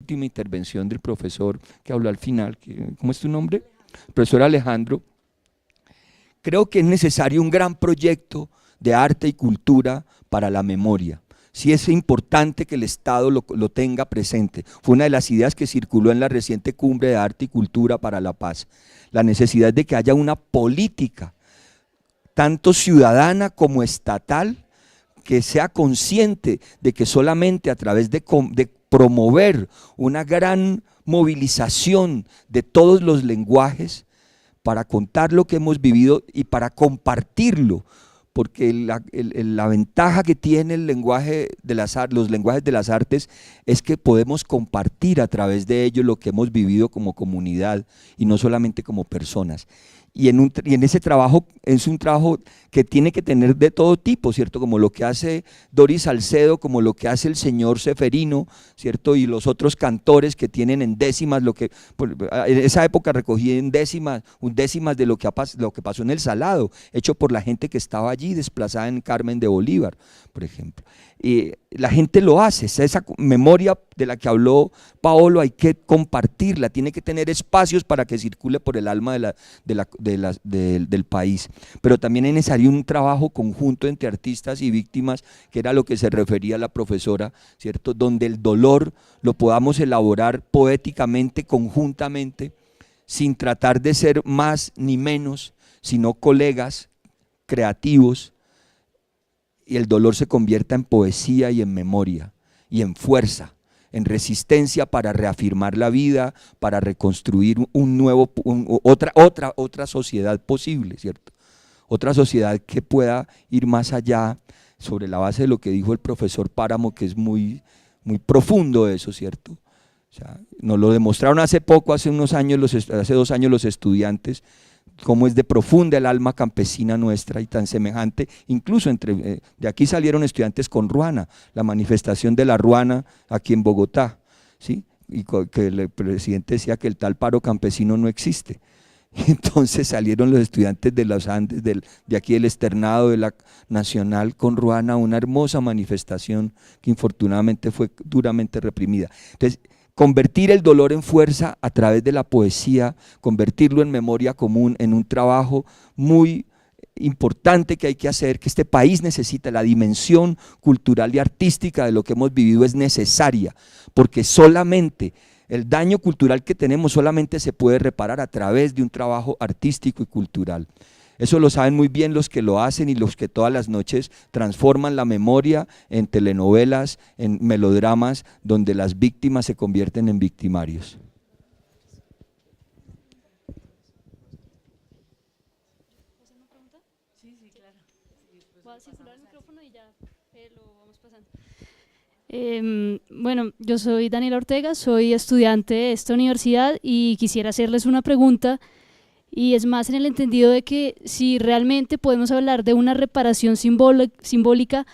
última intervención del profesor que habló al final, ¿cómo es tu nombre? Profesor Alejandro. Creo que es necesario un gran proyecto de arte y cultura para la memoria. Sí es importante que el Estado lo tenga presente. Fue una de las ideas que circuló en la reciente cumbre de arte y cultura para la paz. La necesidad de que haya una política, tanto ciudadana como estatal, que sea consciente de que solamente a través de promover una gran movilización de todos los lenguajes para contar lo que hemos vivido y para compartirlo, porque la ventaja que tiene el lenguaje de los lenguajes de las artes es que podemos compartir a través de ellos lo que hemos vivido como comunidad y no solamente como personas. Y en ese trabajo es un trabajo que tiene que tener de todo tipo, ¿cierto? Como lo que hace Doris Salcedo, como lo que hace el señor Seferino, ¿cierto? Y los otros cantores que tienen en décimas, en esa época recogí en décimas, undécimas de lo que pasó en el Salado, hecho por la gente que estaba allí, desplazada en Carmen de Bolívar, por ejemplo. Y la gente lo hace, esa memoria de la que habló Paolo hay que compartirla, tiene que tener espacios para que circule por el alma del país, pero también es necesario un trabajo conjunto entre artistas y víctimas, que era lo que se refería la profesora, ¿cierto? Donde el dolor lo podamos elaborar poéticamente, conjuntamente, sin tratar de ser más ni menos, sino colegas creativos, y el dolor se convierta en poesía y en memoria y en fuerza, en resistencia para reafirmar la vida, para reconstruir otra sociedad posible, ¿cierto? Otra sociedad que pueda ir más allá, sobre la base de lo que dijo el profesor Páramo, que es muy, muy profundo eso, ¿cierto? O sea, nos lo demostraron hace poco, hace 2 años los estudiantes, cómo es de profunda el alma campesina nuestra y tan semejante, incluso de aquí salieron estudiantes con Ruana, la manifestación de la Ruana aquí en Bogotá, ¿sí? Y que el presidente decía que el tal paro campesino no existe. Y entonces salieron los estudiantes de los Andes, de aquí del externado de la Nacional con Ruana, una hermosa manifestación que infortunadamente fue duramente reprimida. Entonces, convertir el dolor en fuerza a través de la poesía, convertirlo en memoria común, en un trabajo muy importante que hay que hacer, que este país necesita. La dimensión cultural y artística de lo que hemos vivido es necesaria, porque solamente el daño cultural que tenemos solamente se puede reparar a través de un trabajo artístico y cultural. Eso lo saben muy bien los que lo hacen y los que todas las noches transforman la memoria en telenovelas, en melodramas, donde las víctimas se convierten en victimarios. Voy a circular el micrófono y ya lo vamos pasando. Bueno, yo soy Daniela Ortega, soy estudiante de esta universidad y quisiera hacerles una pregunta, y es más en el entendido de que si realmente podemos hablar de una reparación simbólica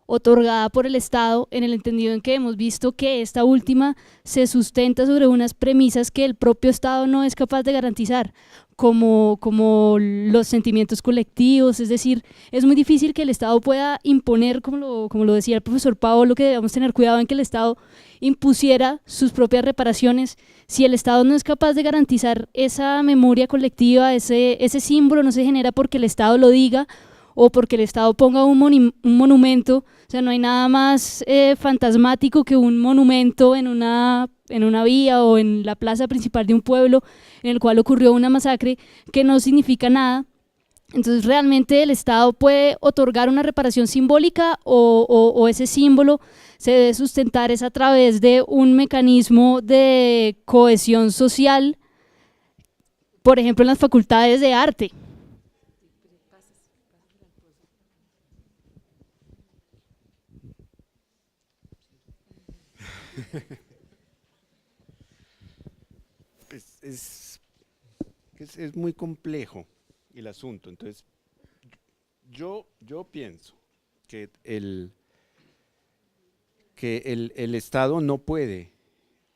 otorgada por el Estado, en el entendido en que hemos visto que esta última se sustenta sobre unas premisas que el propio Estado no es capaz de garantizar, como los sentimientos colectivos. Es decir, es muy difícil que el Estado pueda imponer, como lo decía el profesor Paolo, que debemos tener cuidado en que el Estado impusiera sus propias reparaciones. Si el Estado no es capaz de garantizar esa memoria colectiva, ese símbolo no se genera porque el Estado lo diga o porque el Estado ponga un monumento. O sea, no hay nada más fantasmático que un monumento en una vía o en la plaza principal de un pueblo en el cual ocurrió una masacre, que no significa nada. Entonces, ¿realmente el Estado puede otorgar una reparación simbólica o ese símbolo se debe sustentar es a través de un mecanismo de cohesión social, por ejemplo, en las facultades de arte? Es muy complejo el asunto. Entonces, yo pienso que el Estado no puede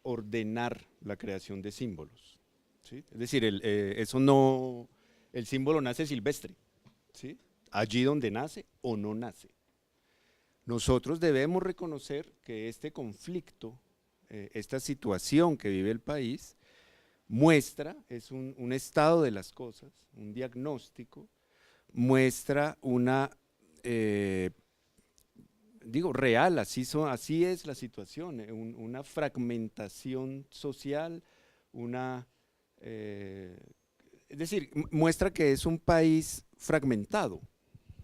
ordenar la creación de símbolos, ¿sí? Es decir, el símbolo nace silvestre, ¿sí? Allí donde nace o no nace. Nosotros debemos reconocer que este conflicto esta situación que vive el país muestra, es un estado de las cosas, un diagnóstico, muestra una, real, así es la situación, una fragmentación social, es decir, muestra que es un país fragmentado,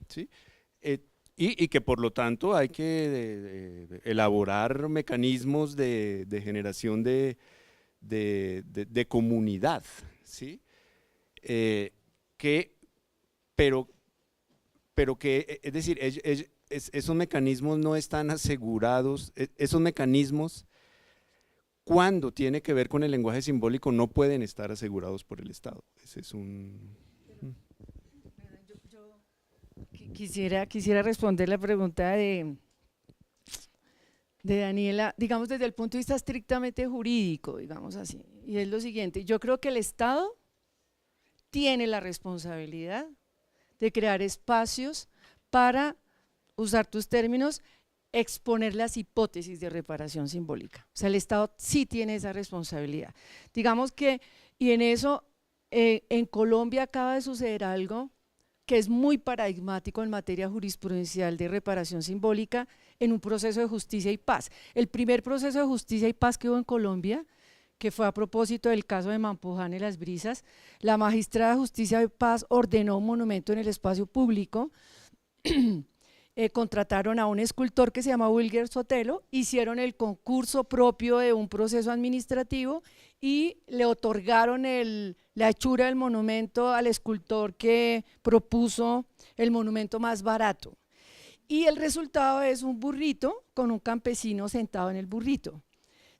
¿sí? Y que por lo tanto hay que elaborar mecanismos de generación de comunidad, ¿sí? Pero que, es decir, esos mecanismos no están asegurados, esos mecanismos, cuando tiene que ver con el lenguaje simbólico, no pueden estar asegurados por el Estado. Ese es un… Quisiera responder la pregunta de Daniela, digamos desde el punto de vista estrictamente jurídico, digamos así, y es lo siguiente: yo creo que el Estado tiene la responsabilidad de crear espacios para, usar tus términos, exponer las hipótesis de reparación simbólica. O sea, el Estado sí tiene esa responsabilidad. Digamos que, y en eso, en Colombia acaba de suceder algo que es muy paradigmático en materia jurisprudencial de reparación simbólica en un proceso de justicia y paz. El primer proceso de justicia y paz que hubo en Colombia, que fue a propósito del caso de Mampuján y Las Brisas, la magistrada de justicia y paz ordenó un monumento en el espacio público, contrataron a un escultor que se llama Wilger Sotelo, hicieron el concurso propio de un proceso administrativo y le otorgaron la hechura del monumento al escultor que propuso el monumento más barato. Y el resultado es un burrito con un campesino sentado en el burrito.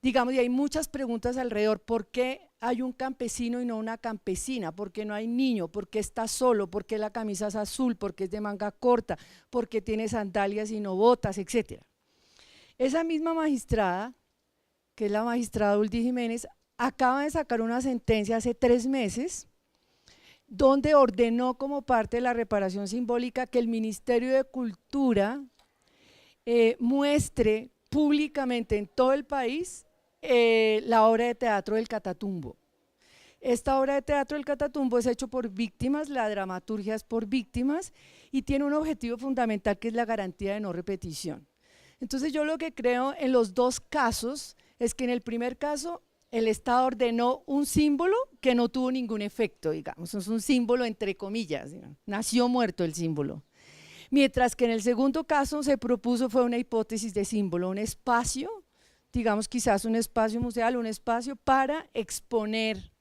Digamos, y hay muchas preguntas alrededor: ¿por qué hay un campesino y no una campesina? ¿Por qué no hay niño? ¿Por qué está solo? ¿Por qué la camisa es azul? ¿Por qué es de manga corta? ¿Por qué tiene sandalias y no botas? Etcétera. Esa misma magistrada, que es la magistrada Uldi Jiménez, acaba de sacar una sentencia hace 3 meses donde ordenó, como parte de la reparación simbólica, que el Ministerio de Cultura muestre públicamente en todo el país la obra de teatro del Catatumbo. Esta obra de teatro del Catatumbo es hecho por víctimas, la dramaturgia es por víctimas y tiene un objetivo fundamental, que es la garantía de no repetición. Entonces yo lo que creo en los dos casos es que en el primer caso el Estado ordenó un símbolo que no tuvo ningún efecto, digamos, es un símbolo entre comillas, digamos, nació muerto el símbolo. Mientras que en el segundo caso se propuso, fue una hipótesis de símbolo, un espacio, digamos quizás un espacio museal, un espacio para exponer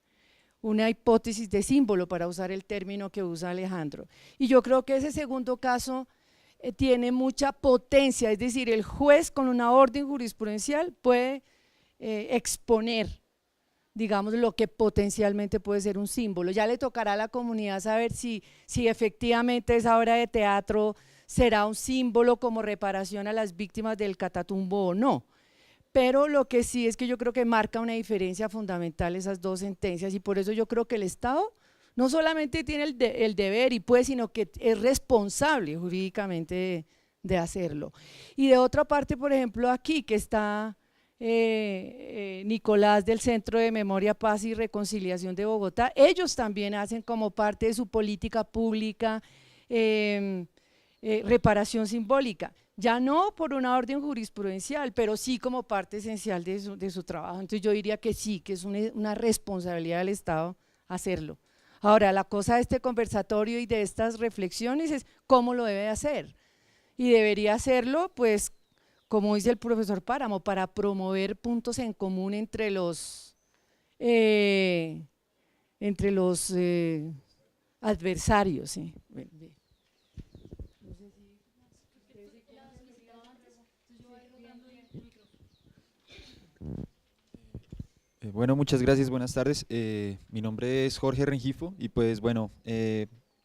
una hipótesis de símbolo, para usar el término que usa Alejandro. Y yo creo que ese segundo caso tiene mucha potencia, es decir, el juez con una orden jurisprudencial puede exponer, digamos, lo que potencialmente puede ser un símbolo. Ya le tocará a la comunidad saber si efectivamente esa obra de teatro será un símbolo como reparación a las víctimas del Catatumbo o no. Pero lo que sí es que yo creo que marca una diferencia fundamental esas dos sentencias, y por eso yo creo que el Estado no solamente tiene el deber y puede, sino que es responsable jurídicamente de hacerlo. Y de otra parte, por ejemplo, aquí que está Nicolás del Centro de Memoria, Paz y Reconciliación de Bogotá, ellos también hacen como parte de su política pública reparación simbólica, ya no por una orden jurisprudencial, pero sí como parte esencial de su trabajo. Entonces yo diría que sí, que es una responsabilidad del Estado hacerlo. Ahora, la cosa de este conversatorio y de estas reflexiones es cómo lo debe hacer, y debería hacerlo, pues, como dice el profesor Páramo, para promover puntos en común entre los adversarios. ¿Sí? Bueno, muchas gracias, buenas tardes. Mi nombre es Jorge Rengifo y pues bueno,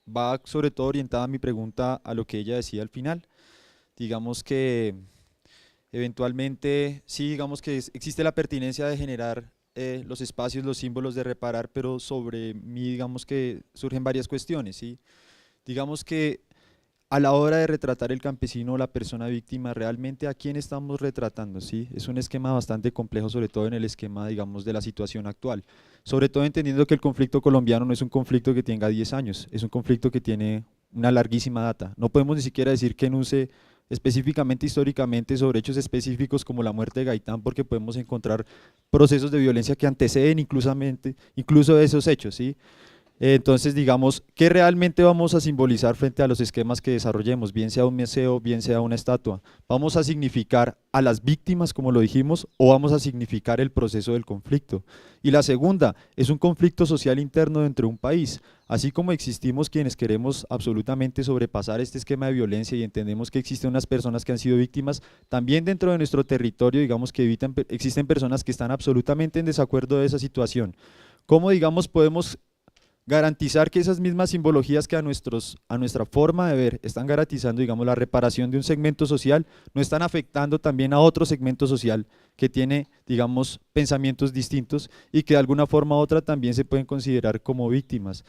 va sobre todo orientada mi pregunta a lo que ella decía al final. Digamos que eventualmente sí, digamos que existe la pertinencia de generar los espacios, los símbolos de reparar, pero sobre mí digamos que surgen varias cuestiones, ¿sí? Digamos que a la hora de retratar el campesino o la persona víctima, realmente a quién estamos retratando, ¿sí? Es un esquema bastante complejo, sobre todo en el esquema, digamos, de la situación actual. Sobre todo entendiendo que el conflicto colombiano no es un conflicto que tenga 10 años, es un conflicto que tiene una larguísima data. No podemos ni siquiera decir que enuncie específicamente históricamente sobre hechos específicos como la muerte de Gaitán, porque podemos encontrar procesos de violencia que anteceden incluso esos hechos, ¿sí? Entonces, digamos, ¿qué realmente vamos a simbolizar frente a los esquemas que desarrollemos? Bien sea un museo, bien sea una estatua. ¿Vamos a significar a las víctimas, como lo dijimos, o vamos a significar el proceso del conflicto? Y la segunda, es un conflicto social interno dentro de un país. Así como existimos quienes queremos absolutamente sobrepasar este esquema de violencia y entendemos que existen unas personas que han sido víctimas, también dentro de nuestro territorio, digamos que existen personas que están absolutamente en desacuerdo de esa situación. ¿Cómo, digamos, podemos garantizar que esas mismas simbologías que a nuestra forma de ver están garantizando, digamos, la reparación de un segmento social, no están afectando también a otro segmento social que tiene, digamos, pensamientos distintos y que de alguna forma u otra también se pueden considerar como víctimas?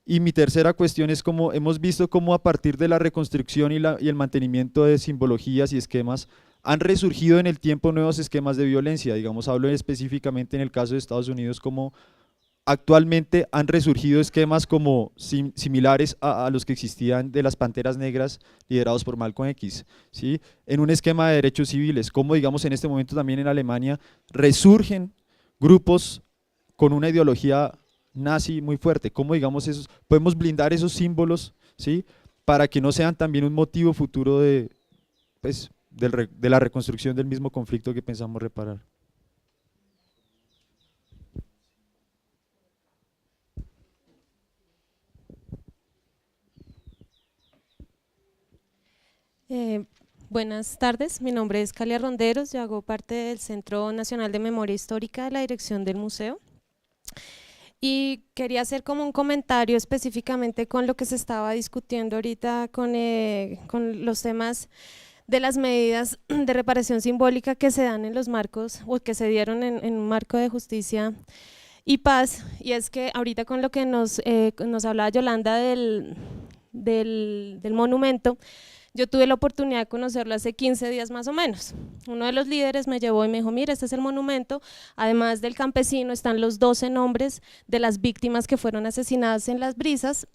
Y mi tercera cuestión es como hemos visto cómo a partir de la reconstrucción y el mantenimiento de simbologías y esquemas han resurgido en el tiempo nuevos esquemas de violencia. Digamos, hablo específicamente en el caso de Estados Unidos, como actualmente han resurgido esquemas como similares a los que existían de las Panteras Negras liderados por Malcolm X, ¿sí? En un esquema de derechos civiles, como digamos en este momento también en Alemania resurgen grupos con una ideología nazi muy fuerte, como digamos podemos blindar esos símbolos, ¿sí? Para que no sean también un motivo futuro de la reconstrucción del mismo conflicto que pensamos reparar. Buenas tardes, mi nombre es Calia Ronderos, yo hago parte del Centro Nacional de Memoria Histórica de la dirección del museo y quería hacer como un comentario específicamente con lo que se estaba discutiendo ahorita con los temas de las medidas de reparación simbólica que se dan en los marcos o que se dieron en un marco de justicia y paz, y es que ahorita con lo que nos hablaba Yolanda del monumento. Yo tuve la oportunidad de conocerlo hace 15 días más o menos. Uno de los líderes me llevó y me dijo, mira, este es el monumento, además del campesino están los 12 nombres de las víctimas que fueron asesinadas en Las Brisas,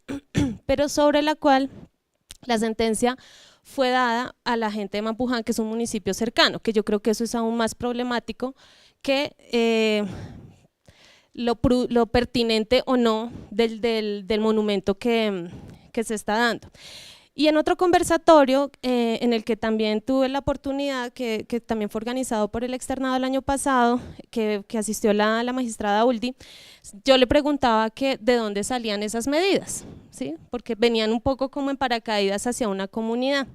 pero sobre la cual la sentencia fue dada a la gente de Mampuján, que es un municipio cercano, que yo creo que eso es aún más problemático que lo pertinente o no del monumento que se está dando. Y en otro conversatorio en el que también tuve la oportunidad, que también fue organizado por el externado el año pasado, que asistió la magistrada Uldi, yo le preguntaba que de dónde salían esas medidas, ¿sí? Porque venían un poco como en paracaídas hacia una comunidad.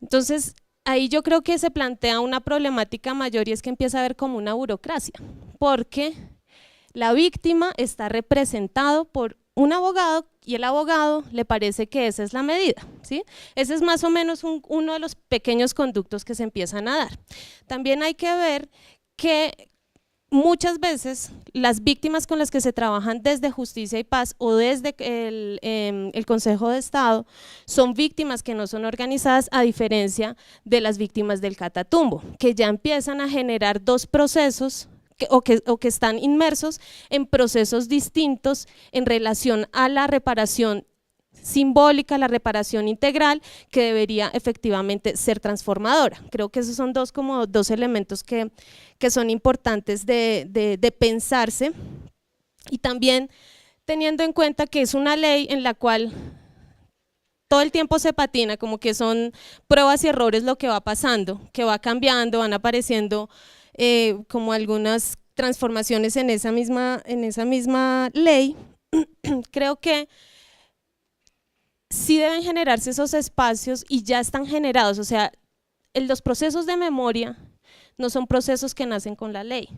Entonces, ahí yo creo que se plantea una problemática mayor y es que empieza a haber como una burocracia, porque la víctima está representado por un abogado y el abogado le parece que esa es la medida, ¿sí? Ese es más o menos uno de los pequeños conductos que se empiezan a dar. También hay que ver que muchas veces las víctimas con las que se trabajan desde Justicia y Paz o desde el Consejo de Estado son víctimas que no son organizadas, a diferencia de las víctimas del Catatumbo, que ya empiezan a generar dos procesos o que están inmersos en procesos distintos en relación a la reparación simbólica, la reparación integral, que debería efectivamente ser transformadora. Creo que esos son dos elementos que son importantes de pensarse, y también teniendo en cuenta que es una ley en la cual todo el tiempo se patina, como que son pruebas y errores lo que va pasando, que va cambiando, van apareciendo como algunas transformaciones en esa misma ley. Creo que sí deben generarse esos espacios y ya están generados, o sea, los procesos de memoria no son procesos que nacen con la ley.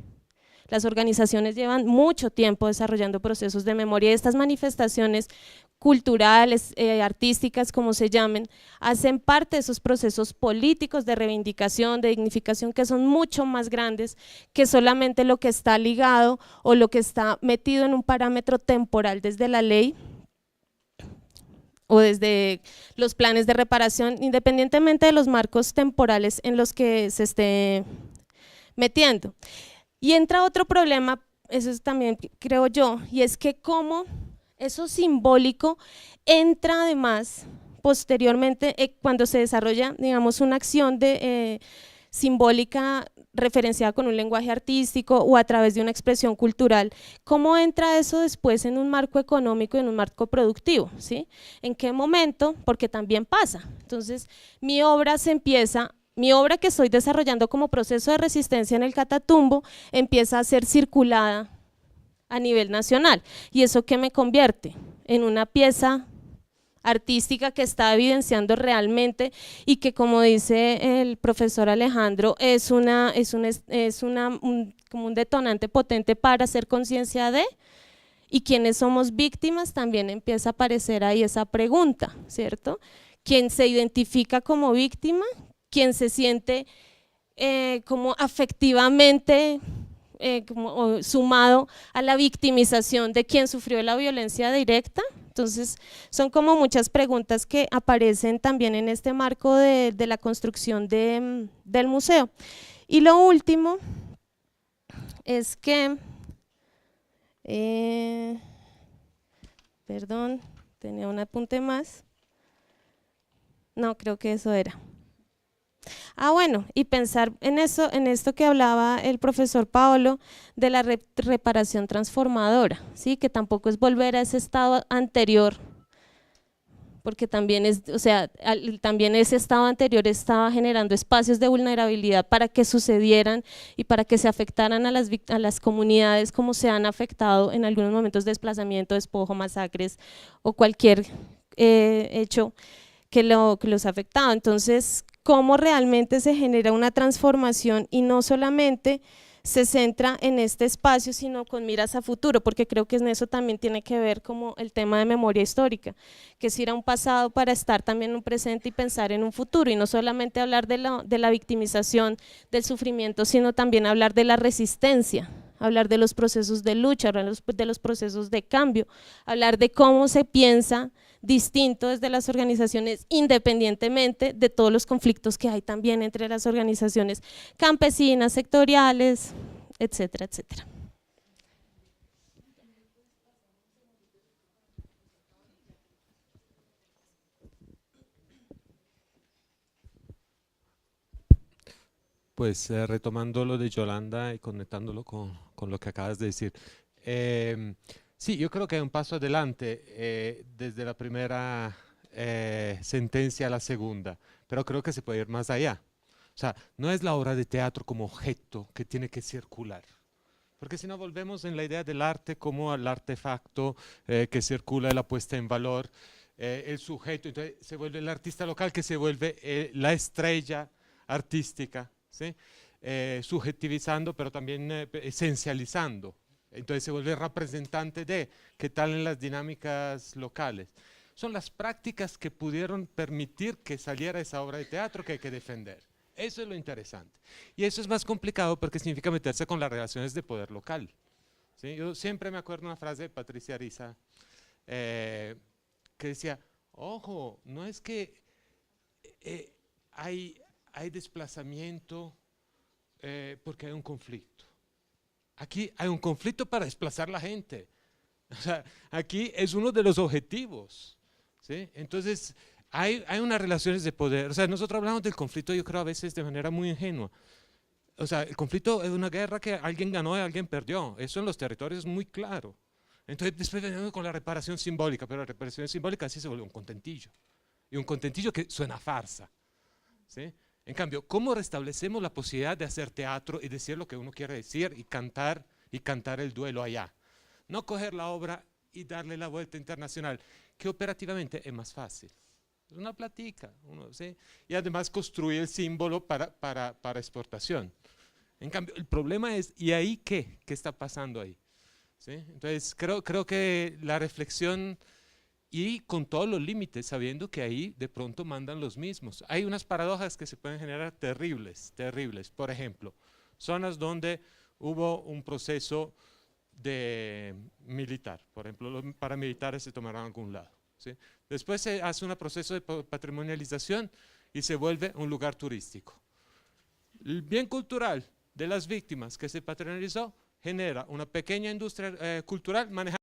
Las organizaciones llevan mucho tiempo desarrollando procesos de memoria, y estas manifestaciones culturales, artísticas, como se llamen, hacen parte de esos procesos políticos de reivindicación, de dignificación, que son mucho más grandes que solamente lo que está ligado o lo que está metido en un parámetro temporal desde la ley o desde los planes de reparación, independientemente de los marcos temporales en los que se esté metiendo. Y entra otro problema, eso es también creo yo, y es que cómo eso simbólico entra además posteriormente cuando se desarrolla, digamos, una acción simbólica referenciada con un lenguaje artístico o a través de una expresión cultural. ¿Cómo entra eso después en un marco económico y en un marco productivo? ¿Sí? ¿En qué momento? Porque también pasa. Entonces, mi obra que estoy desarrollando como proceso de resistencia en el Catatumbo empieza a ser circulada a nivel nacional. ¿Y eso qué me convierte? En una pieza artística que está evidenciando realmente y que, como dice el profesor Alejandro, es como un detonante potente para hacer conciencia de, y quienes somos víctimas también empieza a aparecer ahí esa pregunta, ¿cierto? ¿Quién se identifica como víctima? ¿Quién se siente como afectivamente como sumado a la victimización de quien sufrió la violencia directa? Entonces, son como muchas preguntas que aparecen también en este marco de la construcción del museo. Y lo último es que, perdón, tenía un apunte más. No, creo que eso era. Bueno, y pensar en eso, en esto que hablaba el profesor Paolo de la reparación transformadora, ¿sí? Que tampoco es volver a ese estado anterior, porque también también ese estado anterior estaba generando espacios de vulnerabilidad para que sucedieran y para que se afectaran a las comunidades como se han afectado en algunos momentos de desplazamiento, despojo, masacres o cualquier hecho que los ha afectado. Entonces, cómo realmente se genera una transformación y no solamente se centra en este espacio, sino con miras a futuro, porque creo que en eso también tiene que ver como el tema de memoria histórica, que es ir a un pasado para estar también en un presente y pensar en un futuro, y no solamente hablar de la victimización, del sufrimiento, sino también hablar de la resistencia, hablar de los procesos de lucha, hablar de los procesos de cambio, hablar de cómo se piensa distinto desde las organizaciones, independientemente de todos los conflictos que hay también entre las organizaciones campesinas, sectoriales, etcétera, etcétera. Pues retomando lo de Yolanda y conectándolo con lo que acabas de decir. Sí, yo creo que hay un paso adelante desde la primera sentencia a la segunda, pero creo que se puede ir más allá. O sea, no es la obra de teatro como objeto que tiene que circular, porque si no volvemos en la idea del arte como el artefacto que circula, la puesta en valor, el sujeto, entonces se vuelve el artista local que se vuelve la estrella artística, ¿sí? Subjetivizando, pero también esencializando. Entonces se vuelve representante de qué tal en las dinámicas locales. Son las prácticas que pudieron permitir que saliera esa obra de teatro que hay que defender. Eso es lo interesante. Y eso es más complicado porque significa meterse con las relaciones de poder local, ¿sí? Yo siempre me acuerdo una frase de Patricia Ariza que decía, ojo, no es que hay desplazamiento porque hay un conflicto. Aquí hay un conflicto para desplazar la gente. O sea, aquí es uno de los objetivos, ¿sí? Entonces, hay unas relaciones de poder. O sea, nosotros hablamos del conflicto, yo creo, a veces de manera muy ingenua. O sea, el conflicto es una guerra que alguien ganó y alguien perdió. Eso en los territorios es muy claro. Entonces, después venimos con la reparación simbólica, pero la reparación simbólica sí se vuelve un contentillo. Y un contentillo que suena a farsa, ¿sí? En cambio, ¿cómo restablecemos la posibilidad de hacer teatro y decir lo que uno quiere decir y cantar el duelo allá? No coger la obra y darle la vuelta internacional, que operativamente es más fácil. Es una platica, ¿sí? Y además construir el símbolo para exportación. En cambio, el problema es, ¿y ahí qué? ¿Qué está pasando ahí? ¿Sí? Entonces, creo que la reflexión, y con todos los límites, sabiendo que ahí de pronto mandan los mismos. Hay unas paradojas que se pueden generar terribles, terribles. Por ejemplo, zonas donde hubo un proceso militar, por ejemplo, los paramilitares se tomaron a algún lado, ¿sí? Después se hace un proceso de patrimonialización y se vuelve un lugar turístico. El bien cultural de las víctimas que se patrimonializó genera una pequeña industria cultural manejada